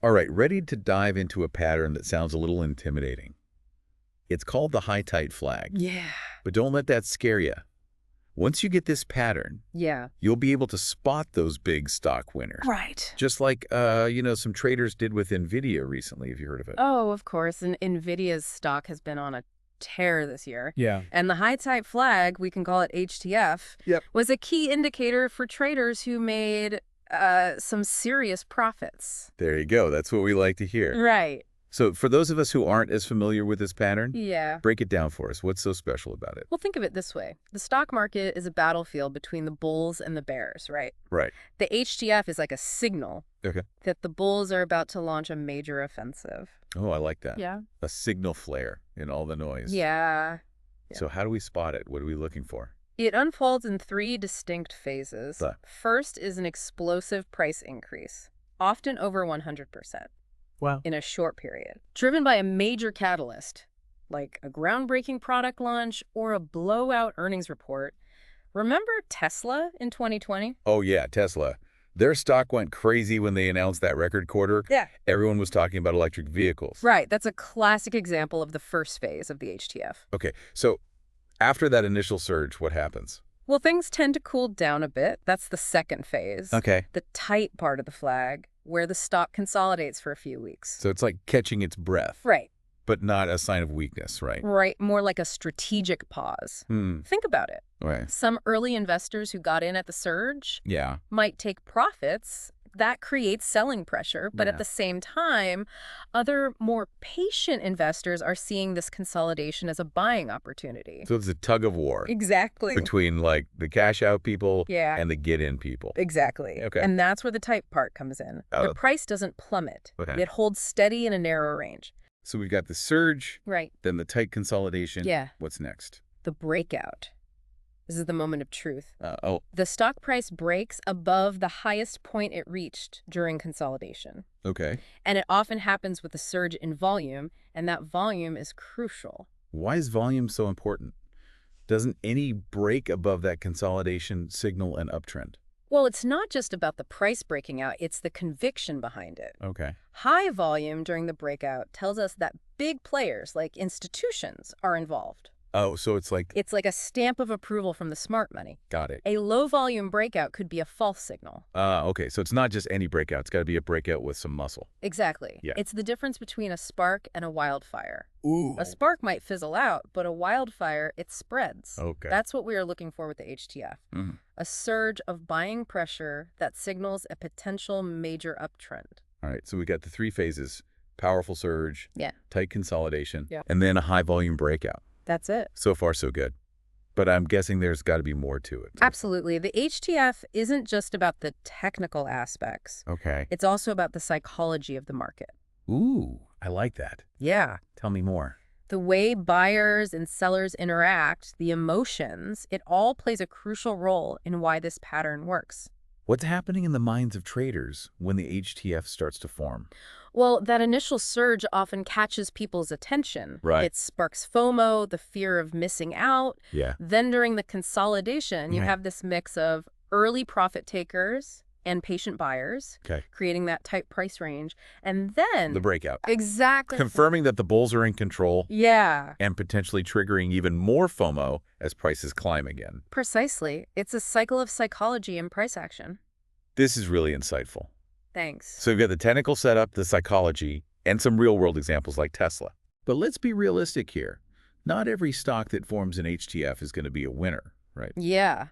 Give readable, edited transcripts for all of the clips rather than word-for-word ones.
All right, ready to dive into a pattern that sounds a little intimidating. It's called the high tide flag, Yeah. but don't let that scare you. Once you get this pattern, Yeah. you'll be able to spot those big stock winners. Right. Just like, some traders did with NVIDIA recently, if you heard of it. Oh, of course. And NVIDIA's stock has been on a tear this year. Yeah. And the high tide flag, we can call it HTF, Yep. was a key indicator for traders who made some serious profits. There you go. That's what we like to hear. Right. So for those of us who aren't as familiar with this pattern, Yeah. break it down for us. What's so special about it? Well, think of it this way. The stock market is a battlefield between the bulls and the bears, right? Right. The HTF is like a signal Okay. that the bulls are about to launch a major offensive. Oh, I like that. Yeah. A signal flare in all the noise. Yeah. So how do we spot it? What are we looking for? It unfolds in 3 distinct phases. The- First is an explosive price increase, often over 100%. Wow. In a short period, driven by a major catalyst, like a groundbreaking product launch or a blowout earnings report. Remember Tesla in 2020? Oh, yeah, Tesla. Their stock went crazy when they announced that record quarter. Yeah. Everyone was talking about electric vehicles. Right. That's a classic example of the first phase of the HTF. Okay, so after that initial surge, what happens? Well, things tend to cool down a bit. That's the second phase. Okay. The tight part of the flag, where the stock consolidates for a few weeks. So it's like catching its breath, Right. but not a sign of weakness, right? Right. More like a strategic pause. Think about it. Right. Some early investors who got in at the surge Yeah. might take profits. That creates selling pressure. But Yeah. at the same time, other more patient investors are seeing this consolidation as a buying opportunity. So it's a tug of war Exactly. between like the cash out people Yeah. and the get in people. Exactly. Okay. And that's where the tight part comes in. Oh. The price doesn't plummet. Okay. It holds steady in a narrow range. So we've got the surge, Right. then the tight consolidation. Yeah. What's next? The breakout. This is the moment of truth. Oh, The stock price breaks above the highest point it reached during consolidation. okay. And it often happens with a surge in volume, and that volume is crucial. Why is volume so important? Doesn't any break above that consolidation signal an uptrend? Well, it's not just about the price breaking out, it's the conviction behind it. Okay. High volume during the breakout tells us that big players, like institutions, are involved. Oh, so it's like, It's like a stamp of approval from the smart money. got it. A low volume breakout could be a false signal. Okay, so it's not just any breakout. It's got to be a breakout with some muscle. Exactly. Yeah. It's the difference between a spark and a wildfire. Ooh. A spark might fizzle out, but a wildfire, it spreads. Okay. That's what we are looking for with the HTF. Mhm. A surge of buying pressure that signals a potential major uptrend. All right, so we got the 3 phases: powerful surge, Yeah. tight consolidation, Yeah. and then a high volume breakout. That's it. So far, so good. But I'm guessing there's got to be more to it. Absolutely. The HTF isn't just about the technical aspects. Okay. It's also about the psychology of the market. Ooh, I like that. Yeah. Tell me more. The way buyers and sellers interact, the emotions, it all plays a crucial role in why this pattern works. What's happening in the minds of traders when the HTF starts to form? Well, that initial surge often catches people's attention. Right. It sparks FOMO, the fear of missing out. Yeah. Then during the consolidation, you Right. have this mix of early profit takers and patient buyers, Okay. creating that tight price range. And then... The breakout. Exactly. Confirming that the bulls are in control Yeah, and potentially triggering even more FOMO as prices climb again. precisely. It's a cycle of psychology and price action. This is really insightful. Thanks. So we've got the technical setup, the psychology, and some real-world examples like Tesla. But let's be realistic here. Not every stock that forms an HTF is going to be a winner, right? Yeah,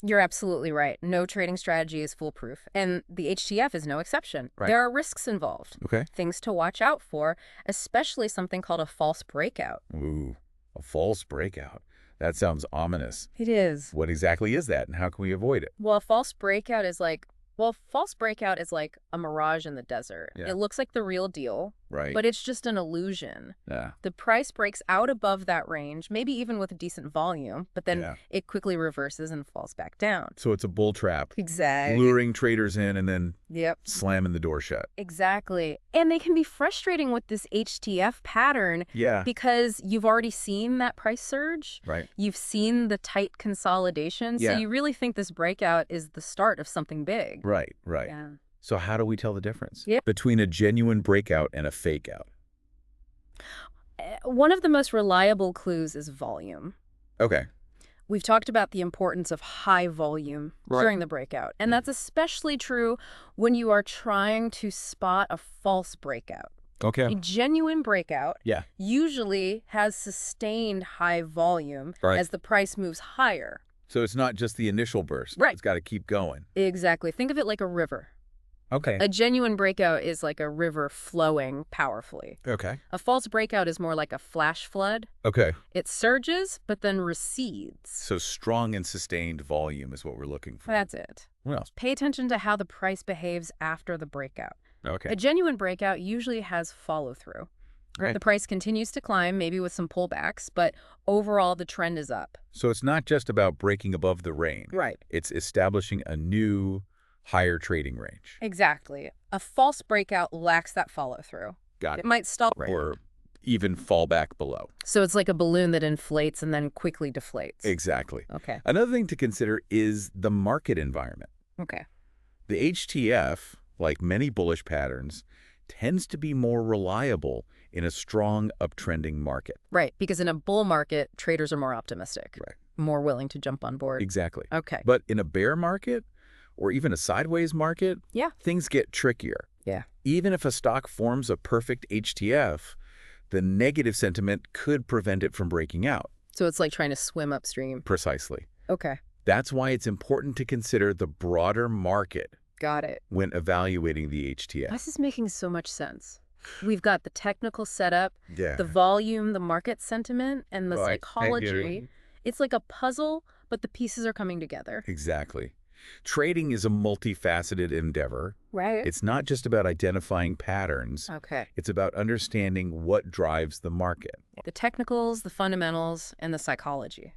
you're absolutely right. No trading strategy is foolproof, and the HTF is no exception. Right. There are risks involved, Okay. things to watch out for, especially something called a false breakout. Ooh, a false breakout. That sounds ominous. It is. What exactly is that, and how can we avoid it? Well, false breakout is like a mirage in the desert. Yeah. It looks like the real deal, Right. but it's just an illusion. Yeah. The price breaks out above that range, maybe even with a decent volume, but then Yeah. it quickly reverses and falls back down. So it's a bull trap, Exactly. luring traders in and then Yep. slamming the door shut. Exactly. And they can be frustrating with this HTF pattern Yeah. because you've already seen that price surge. Right. You've seen the tight consolidation. Yeah. So you really think this breakout is the start of something big. Right. Right. Yeah. So how do we tell the difference Yep. between a genuine breakout and a fake out? One of the most reliable clues is volume. Okay. We've talked about the importance of high volume during the breakout, and that's especially true when you are trying to spot a false breakout. Okay. A genuine breakout Yeah. usually has sustained high volume Right. as the price moves higher. So it's not just the initial burst. Right. It's got to keep going. Exactly. Think of it like a river. Okay. A genuine breakout is like a river flowing powerfully. Okay. A false breakout is more like a flash flood. Okay. It surges, but then recedes. So strong and sustained volume is what we're looking for. That's it. What else? Pay attention to how the price behaves after the breakout. Okay. A genuine breakout usually has follow-through. Right. The price continues to climb, maybe with some pullbacks, but overall the trend is up. So it's not just about breaking above the range. Right. It's establishing a new, higher trading range. Exactly. A false breakout lacks that follow-through. Got It might stall. Or even fall back below. So it's like a balloon that inflates and then quickly deflates. Exactly. Okay. Another thing to consider is the market environment. Okay. The HTF, like many bullish patterns, tends to be more reliable in a strong uptrending market. Right, because in a bull market, traders are more optimistic. Right. More willing to jump on board. Exactly. Okay. But in a bear market, or even a sideways market, Yeah. things get trickier. Yeah. Even if a stock forms a perfect HTF, the negative sentiment could prevent it from breaking out. So it's like trying to swim upstream. Precisely. Okay. That's why it's important to consider the broader market Got it. when evaluating the HTF. This is making so much sense. We've got the technical setup, Yeah. the volume, the market sentiment, and the Right. psychology. It's like a puzzle, but the pieces are coming together. Exactly. Trading is a multifaceted endeavor. Right. It's not just about identifying patterns. Okay. It's about understanding what drives the market. The technicals, the fundamentals, and the psychology.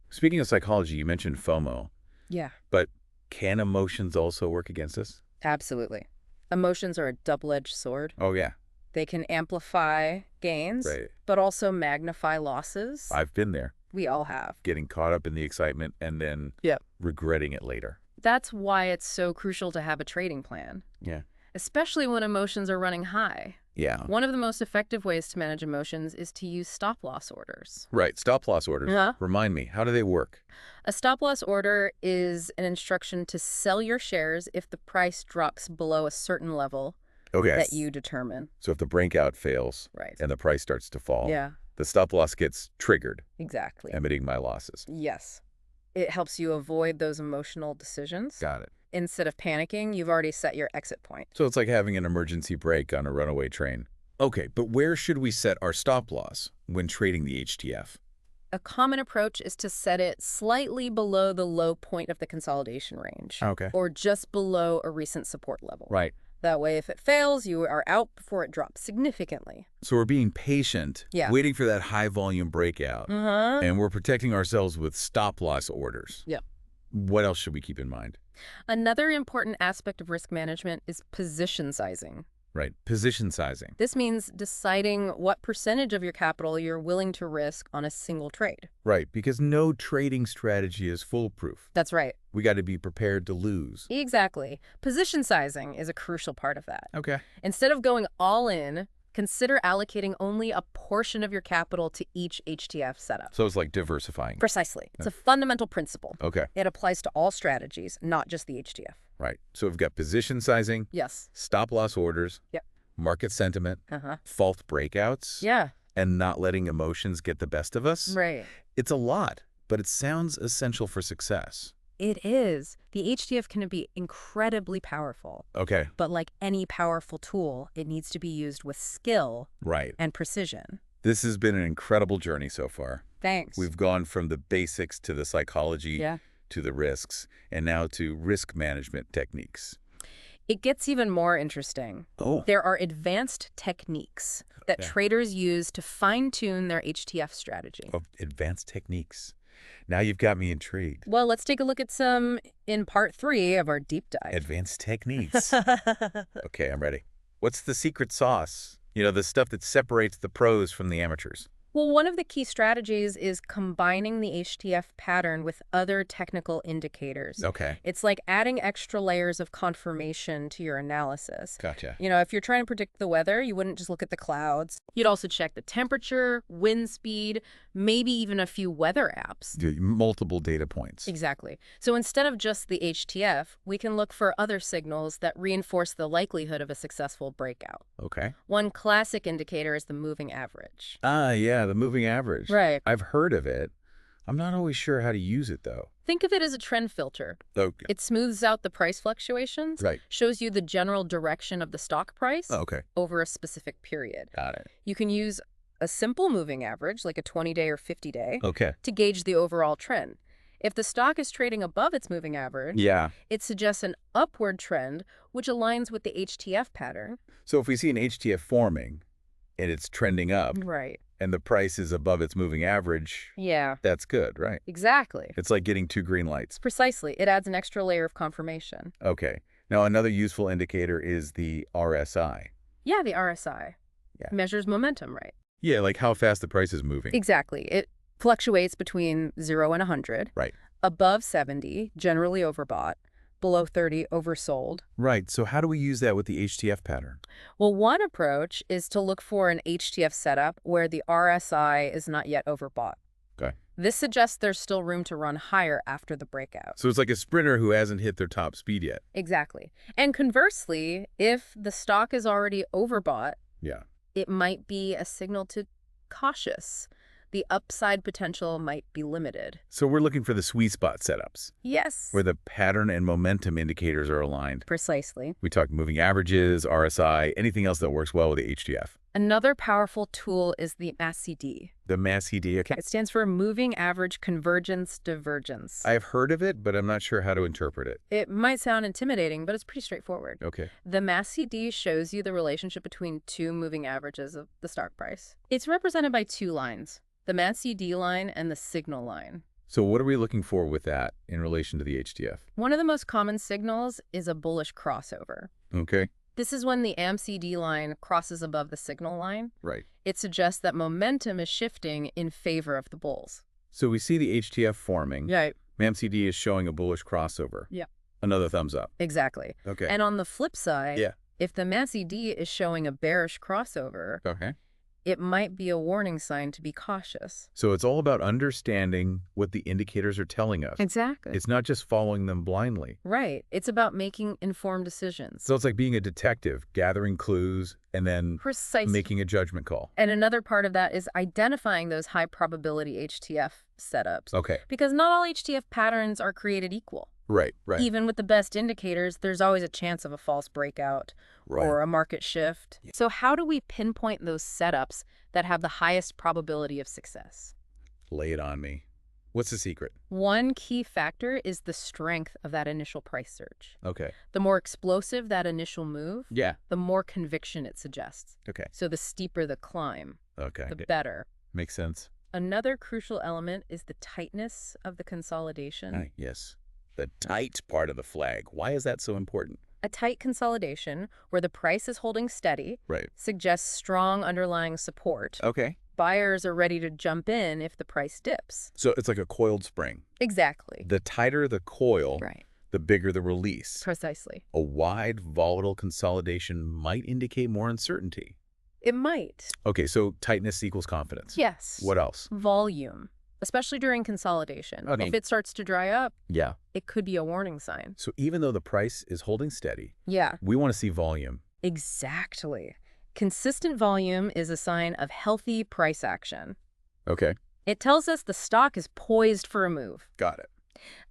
Speaking of psychology, you mentioned FOMO, Yeah. but can emotions also work against us? Absolutely. Emotions are a double-edged sword. Oh, yeah. They can amplify gains, Right. but also magnify losses. I've been there, We all have. getting caught up in the excitement and then Yep. regretting it later. That's why it's so crucial to have a trading plan, Yeah. especially when emotions are running high. Yeah. One of the most effective ways to manage emotions is to use stop-loss orders. Right. Stop-loss orders. Yeah. Remind me, how do they work? A stop-loss order is an instruction to sell your shares if the price drops below a certain level Okay. that you determine. So if the breakout fails Right. and the price starts to fall, Yeah, the stop-loss gets triggered, exactly. emitting my losses. Yes. It helps you avoid those emotional decisions. Got it. Instead of panicking, you've already set your exit point. So it's like having an emergency brake on a runaway train. Okay, but where should we set our stop-loss when trading the HTF? A common approach is to set it slightly below the low point of the consolidation range. Okay. Or just below a recent support level. Right. That way, if it fails, you are out before it drops significantly. So we're being patient, Yeah. waiting for that high-volume breakout, Uh-huh. and we're protecting ourselves with stop-loss orders. Yep. What else should we keep in mind? Another important aspect of risk management is position sizing. Right. Position sizing. This means deciding what percentage of your capital you're willing to risk on a single trade. Right, because no trading strategy is foolproof. That's right. We got to be prepared to lose. Exactly. Position sizing is a crucial part of that. Okay. Instead of going all in, consider allocating only a portion of your capital to each HTF setup. So it's like diversifying. Precisely. It's a fundamental principle. Okay. It applies to all strategies, not just the HTF. Right. So we've got position sizing, Yes. stop-loss orders, Yep. market sentiment, Uh-huh. false breakouts, Yeah. and not letting emotions get the best of us. Right. It's a lot, but it sounds essential for success. It is. The HTF can be incredibly powerful, Okay. but like any powerful tool, it needs to be used with skill Right. and precision. This has been an incredible journey so far. Thanks. We've gone from the basics to the psychology Yeah. to the risks, and now to risk management techniques. It gets even more interesting. Oh. There are advanced techniques that Yeah. traders use to fine-tune their HTF strategy. Oh, advanced techniques. Now you've got me intrigued. Well, let's take a look at some in part 3 of our deep dive. Advanced techniques. Okay, I'm ready. What's the secret sauce? You know, the stuff that separates the pros from the amateurs. Well, one of the key strategies is combining the HTF pattern with other technical indicators. Okay. It's like adding extra layers of confirmation to your analysis. Gotcha. If you're trying to predict the weather, you wouldn't just look at the clouds. You'd also check the temperature, wind speed, maybe even a few weather apps. Multiple data points. Exactly. So instead of just the HTF, we can look for other signals that reinforce the likelihood of a successful breakout. Okay. One classic indicator is the moving average. Ah, yeah, the moving average. Right. I've heard of it. I'm not always sure how to use it, though. Think of it as a trend filter. Okay. It smooths out the price fluctuations, Right. shows you the general direction of the stock price Okay. over a specific period. Got it. You can use a simple moving average, like a 20-day or 50-day, Okay. to gauge the overall trend. If the stock is trading above its moving average, Yeah. it suggests an upward trend, which aligns with the HTF pattern. So if we see an HTF forming and it's trending up Right. and the price is above its moving average, Yeah, that's good, right? exactly. It's like getting two green lights. Precisely. It adds an extra layer of confirmation. Okay. Now, another useful indicator is the RSI. Yeah, the RSI Yeah. measures momentum, right? Yeah, like how fast the price is moving. Exactly. It fluctuates between 0 and 100. Right. Above 70, generally overbought. Below 30, oversold. Right. So how do we use that with the HTF pattern? Well, one approach is to look for an HTF setup where the RSI is not yet overbought. Okay. This suggests there's still room to run higher after the breakout. So it's like a sprinter who hasn't hit their top speed yet. Exactly. And conversely, if the stock is already overbought, Yeah. it might be a signal to cautious. The upside potential might be limited. So we're looking for the sweet spot setups Yes. where the pattern and momentum indicators are aligned. Precisely. We talk moving averages, RSI, anything else that works well with the HTF. Another powerful tool is the MACD. The MACD, okay. It stands for Moving Average Convergence Divergence. I've heard of it, but I'm not sure how to interpret it. It might sound intimidating, but it's pretty straightforward. Okay. The MACD shows you the relationship between two moving averages of the stock price. It's represented by two lines, the MACD line and the signal line. So what are we looking for with that in relation to the HTF? One of the most common signals is a bullish crossover. Okay. This is when the MACD line crosses above the signal line. Right. It suggests that momentum is shifting in favor of the bulls. So we see the HTF forming. Yeah, MACD is showing a bullish crossover. Yeah. Another thumbs up. exactly. Okay. And on the flip side, Yeah. if the MACD is showing a bearish crossover, Okay. it might be a warning sign to be cautious. So it's all about understanding what the indicators are telling us. Exactly. It's not just following them blindly. Right. It's about making informed decisions. So it's like being a detective, gathering clues, and then Precisely. making a judgment call. And another part of that is identifying those high probability HTF setups. Okay. Because not all HTF patterns are created equal. Right, right. Even with the best indicators, there's always a chance of a false breakout or a market shift. So how do we pinpoint those setups that have the highest probability of success? Lay it on me. What's the secret? One key factor is the strength of that initial price surge. Okay. The more explosive that initial move, Yeah. the more conviction it suggests. Okay. So the steeper the climb, Okay. the better. Makes sense. Another crucial element is the tightness of the consolidation. Yes. The tight part of the flag. Why is that so important? A tight consolidation, where the price is holding steady, Right. suggests strong underlying support. Okay. Buyers are ready to jump in if the price dips. So it's like a coiled spring. Exactly. The tighter the coil, Right. the bigger the release. Precisely. A wide, volatile consolidation might indicate more uncertainty. It might. Okay, so tightness equals confidence. Yes. What else? Volume, especially during consolidation. Okay. If it starts to dry up, Yeah. it could be a warning sign. So even though the price is holding steady, Yeah. we want to see volume. Exactly. Consistent volume is a sign of healthy price action. Okay. It tells us the stock is poised for a move. Got it.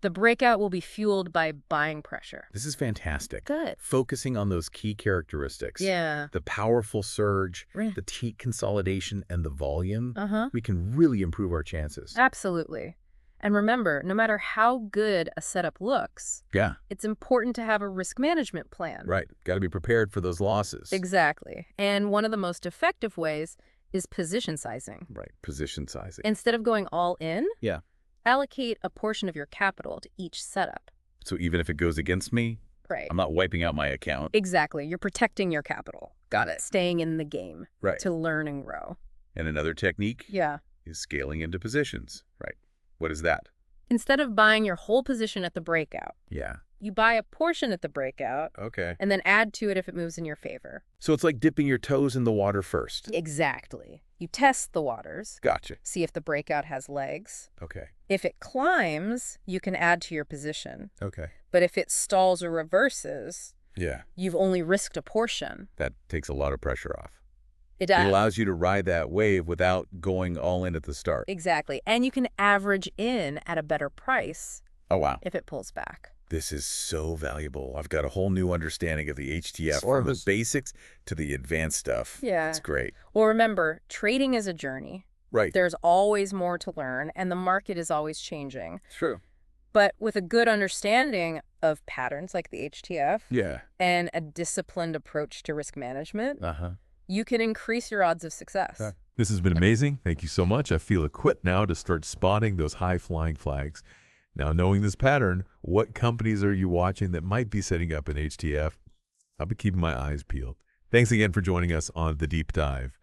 The breakout will be fueled by buying pressure. This is fantastic. Good. Focusing on those key characteristics. Yeah. The powerful surge, Right. the teak consolidation, and the volume, Uh-huh. we can really improve our chances. Absolutely. And remember, no matter how good a setup looks, Yeah, it's important to have a risk management plan. right. Got to be prepared for those losses. Exactly. And one of the most effective ways is position sizing. Right. Position sizing. Instead of going all in, Yeah. allocate a portion of your capital to each setup. So even if it goes against me, Right. I'm not wiping out my account. Exactly. You're protecting your capital. Got it. Staying in the game Right. to learn and grow. And another technique Yeah. is scaling into positions, right? What is that? Instead of buying your whole position at the breakout, Yeah. you buy a portion at the breakout Okay. and then add to it if it moves in your favor. So it's like dipping your toes in the water first. Exactly. You test the waters, Gotcha. see if the breakout has legs. Okay. If it climbs, you can add to your position. Okay. But if it stalls or reverses, Yeah. you've only risked a portion. That takes a lot of pressure off. It It allows you to ride that wave without going all in at the start. Exactly. And you can average in at a better price Oh, wow. if it pulls back. This is so valuable. I've got a whole new understanding of the HTF, Sort from of. the basics to the advanced stuff. Yeah. It's great. Well, remember, trading is a journey. Right. There's always more to learn, and the market is always changing. True. But with a good understanding of patterns like the HTF Yeah. and a disciplined approach to risk management, Uh-huh. you can increase your odds of success. Okay. This has been amazing. Thank you so much. I feel equipped now to start spotting those high-flying flags. Now, knowing this pattern, what companies are you watching that might be setting up an HTF? I'll be keeping my eyes peeled. Thanks again for joining us on The Deep Dive.